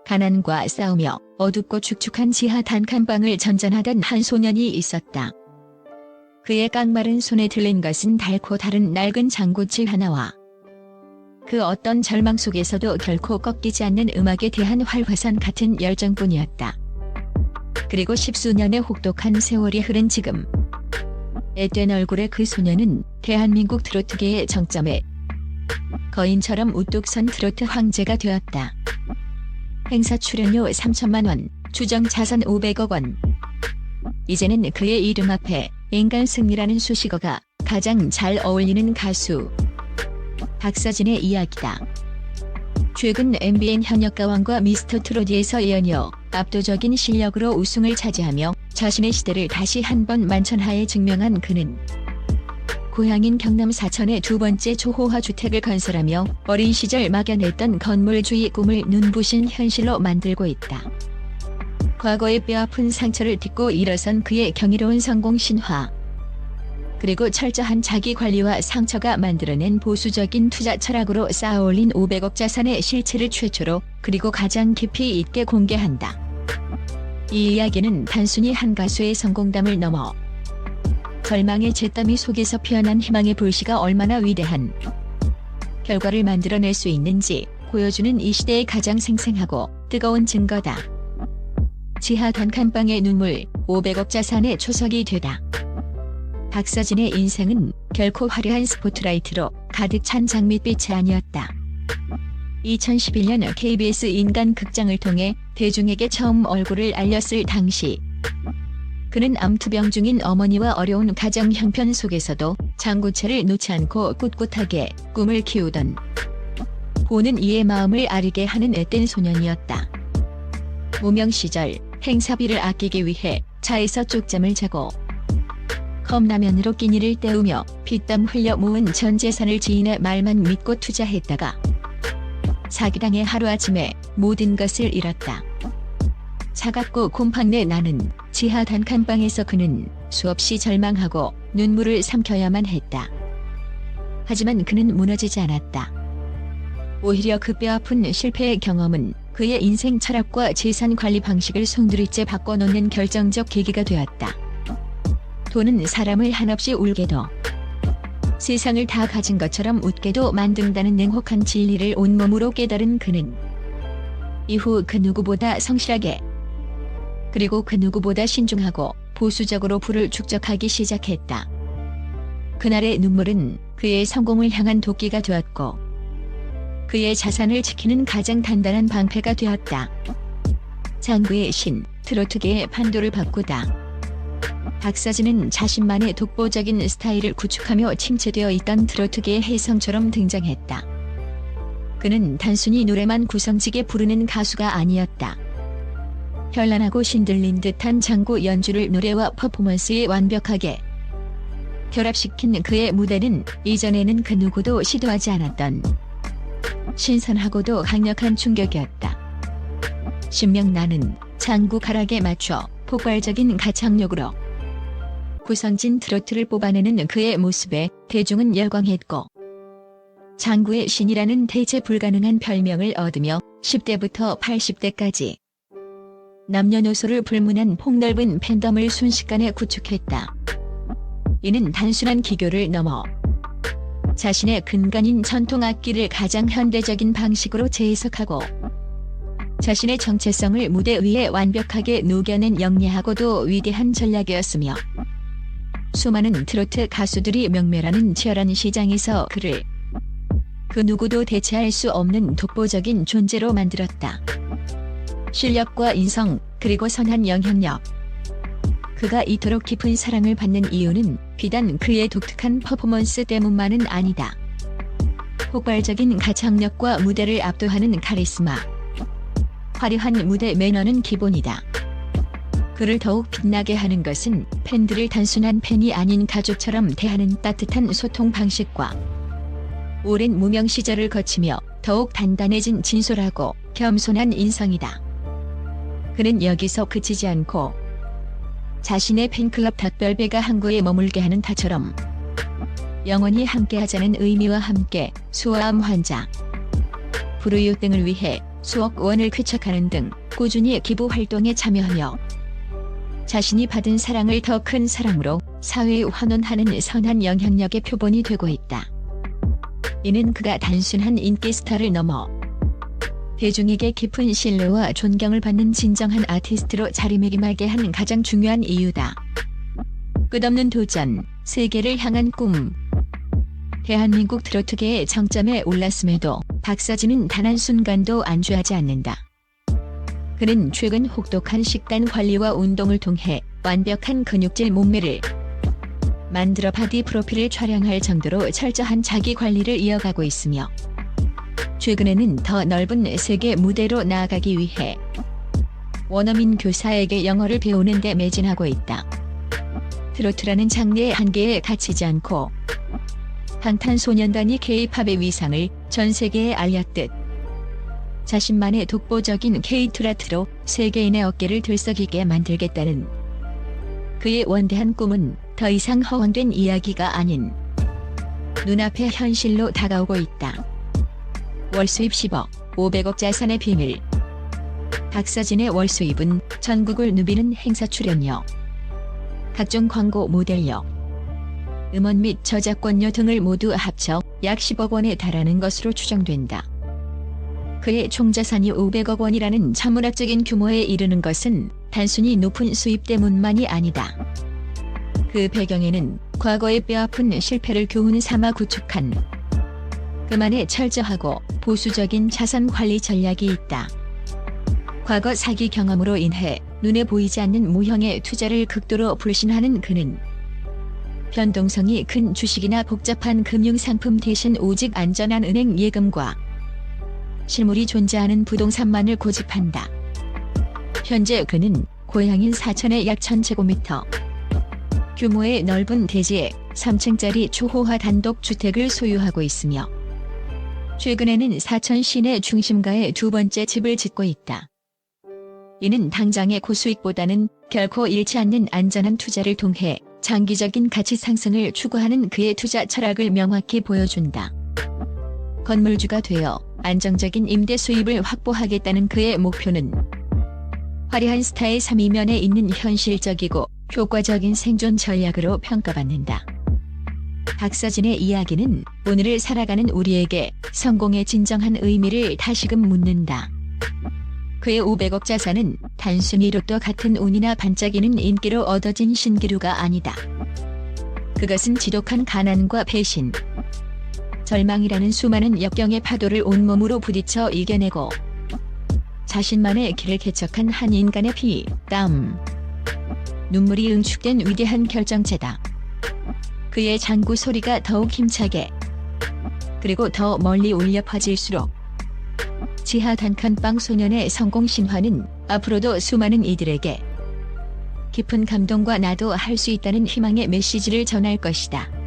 가난과 싸우며 어둡고 축축한 지하 단칸방을 전전하던 한 소년이 있었다. 그의 깡마른 손에 들린 것은 달고 다른 낡은 장구칠 하나와 그 어떤 절망 속에서도 결코 꺾이지 않는 음악에 대한 활화산 같은 열정뿐이었다. 그리고 십수년의 혹독한 세월이 흐른 지금, 앳된 얼굴의 그 소년은 대한민국 트로트계의 정점에 거인처럼 우뚝 선 트로트 황제가 되었다. 행사 출연료 3천만 원, 추정 자산 500억 원. 이제는 그의 이름 앞에 인간승리라는 수식어가 가장 잘 어울리는 가수 박서진의 이야기다. 최근 MBN 현역가왕과 미스터 트롯에서 연이어 압도적인 실력으로 우승을 차지하며 자신의 시대를 다시 한번 만천하에 증명한 그는 고향인 경남 사천의 두 번째 초호화 주택을 건설하며 어린 시절 막연했던 건물주의 꿈을 눈부신 현실로 만들고 있다. 과거의 뼈아픈 상처를 딛고 일어선 그의 경이로운 성공 신화. 그리고 철저한 자기관리와 상처가 만들어낸 보수적인 투자 철학으로 쌓아올린 500억 자산의 실체를 최초로 그리고 가장 깊이 있게 공개한다. 이 이야기는 단순히 한 가수의 성공담을 넘어 절망의 잿더미 속에서 피어난 희망의 불씨가 얼마나 위대한 결과를 만들어낼 수 있는지 보여주는 이 시대의 가장 생생하고 뜨거운 증거다. 지하 단칸방의 눈물, 500억 자산의 초석이 되다. 박서진의 인생은 결코 화려한 스포트라이트로 가득 찬 장밋빛이 아니었다. 2011년 KBS 인간극장을 통해 대중에게 처음 얼굴을 알렸을 당시, 그는 암투병 중인 어머니와 어려운 가정 형편 속에서도 장구채를 놓지 않고 꿋꿋하게 꿈을 키우던, 보는 이의 마음을 아리게 하는 앳된 소년이었다. 무명 시절 행사비를 아끼기 위해 차에서 쪽잠을 자고 컵라면으로 끼니를 때우며 피땀 흘려 모은 전 재산을 지인의 말만 믿고 투자했다가 사기당해 하루아침에 모든 것을 잃었다. 차갑고 곰팡내 나는 지하 단칸방에서 그는 수없이 절망하고 눈물을 삼켜야만 했다. 하지만 그는 무너지지 않았다. 오히려 그 뼈아픈 실패의 경험은 그의 인생 철학과 재산 관리 방식을 송두리째 바꿔놓는 결정적 계기가 되었다. 돈은 사람을 한없이 울게도 세상을 다 가진 것처럼 웃게도 만든다는 냉혹한 진리를 온몸으로 깨달은 그는 이후 그 누구보다 성실하게 그리고 그 누구보다 신중하고 보수적으로 부를 축적하기 시작했다. 그날의 눈물은 그의 성공을 향한 도끼가 되었고 그의 자산을 지키는 가장 단단한 방패가 되었다. 장구의 신, 트로트계의 판도를 바꾸다. 박서진은 자신만의 독보적인 스타일을 구축하며 침체되어 있던 트로트계의 혜성처럼 등장했다. 그는 단순히 노래만 구성지게 부르는 가수가 아니었다. 현란하고 신들린 듯한 장구 연주를 노래와 퍼포먼스에 완벽하게 결합시킨 그의 무대는 이전에는 그 누구도 시도하지 않았던 신선하고도 강력한 충격이었다. 신명나는 장구 가락에 맞춰 폭발적인 가창력으로 구성진 트로트를 뽑아내는 그의 모습에 대중은 열광했고 장구의 신이라는 대체 불가능한 별명을 얻으며 10대부터 80대까지 남녀노소를 불문한 폭넓은 팬덤을 순식간에 구축했다. 이는 단순한 기교를 넘어 자신의 근간인 전통악기를 가장 현대적인 방식으로 재해석하고 자신의 정체성을 무대 위에 완벽하게 녹여낸 영리하고도 위대한 전략이었으며 수많은 트로트 가수들이 명멸하는 치열한 시장에서 그를 그 누구도 대체할 수 없는 독보적인 존재로 만들었다. 실력과 인성, 그리고 선한 영향력. 그가 이토록 깊은 사랑을 받는 이유는 비단 그의 독특한 퍼포먼스 때문만은 아니다. 폭발적인 가창력과 무대를 압도하는 카리스마. 화려한 무대 매너는 기본이다. 그를 더욱 빛나게 하는 것은 팬들을 단순한 팬이 아닌 가족처럼 대하는 따뜻한 소통 방식과 오랜 무명 시절을 거치며 더욱 단단해진 진솔하고 겸손한 인성이다. 그는 여기서 그치지 않고 자신의 팬클럽 닭별배가 항구에 머물게 하는 타처럼 영원히 함께하자는 의미와 함께 소아암 환자, 불우이웃 등을 위해 수억 원을 쾌척하는 등 꾸준히 기부 활동에 참여하며 자신이 받은 사랑을 더 큰 사랑으로 사회에 환원하는 선한 영향력의 표본이 되고 있다. 이는 그가 단순한 인기 스타를 넘어 대중에게 깊은 신뢰와 존경을 받는 진정한 아티스트로 자리매김하게 한 가장 중요한 이유다. 끝없는 도전, 세계를 향한 꿈. 대한민국 트로트계의 정점에 올랐음에도 박서진은 단 한순간도 안주하지 않는다. 그는 최근 혹독한 식단 관리와 운동을 통해 완벽한 근육질 몸매를 만들어 바디 프로필을 촬영할 정도로 철저한 자기 관리를 이어가고 있으며 최근에는 더 넓은 세계 무대로 나아가기 위해 원어민 교사에게 영어를 배우는 데 매진하고 있다. 트로트라는 장르의 한계에 갇히지 않고 방탄소년단이 K-팝의 위상을 전 세계에 알렸듯 자신만의 독보적인 K-트로트로 세계인의 어깨를 들썩이게 만들겠다는 그의 원대한 꿈은 더 이상 허황된 이야기가 아닌 눈앞의 현실로 다가오고 있다. 월수입 10억, 500억 자산의 비밀. 박서진의 월수입은 전국을 누비는 행사 출연료, 각종 광고 모델료, 음원 및 저작권료 등을 모두 합쳐 약 10억 원에 달하는 것으로 추정된다. 그의 총자산이 500억 원이라는 천문학적인 규모에 이르는 것은 단순히 높은 수입 때문만이 아니다. 그 배경에는 과거의 뼈아픈 실패를 교훈 삼아 구축한 그만의 철저하고 보수적인 자산 관리 전략이 있다. 과거 사기 경험으로 인해 눈에 보이지 않는 무형의 투자를 극도로 불신하는 그는 변동성이 큰 주식이나 복잡한 금융상품 대신 오직 안전한 은행 예금과 실물이 존재하는 부동산만을 고집한다. 현재 그는 고향인 사천의 약 1000제곱미터 규모의 넓은 대지에 3층짜리 초호화 단독주택을 소유하고 있으며 최근에는 사천 시내 중심가에 두 번째 집을 짓고 있다. 이는 당장의 고수익보다는 결코 잃지 않는 안전한 투자를 통해 장기적인 가치 상승을 추구하는 그의 투자 철학을 명확히 보여준다. 건물주가 되어 안정적인 임대 수입을 확보하겠다는 그의 목표는 화려한 스타의 3이면에 있는 현실적이고 효과적인 생존 전략으로 평가받는다. 박서진의 이야기는 오늘을 살아가는 우리에게 성공의 진정한 의미를 다시금 묻는다. 그의 500억 자산은 단순히 로또 같은 운이나 반짝이는 인기로 얻어진 신기루가 아니다. 그것은 지독한 가난과 배신, 절망이라는 수많은 역경의 파도를 온몸으로 부딪혀 이겨내고 자신만의 길을 개척한 한 인간의 피, 땀, 눈물이 응축된 위대한 결정체다. 그의 장구 소리가 더욱 힘차게 그리고 더 멀리 울려 퍼질수록 지하 단칸방 소년의 성공 신화는 앞으로도 수많은 이들에게 깊은 감동과 나도 할 수 있다는 희망의 메시지를 전할 것이다.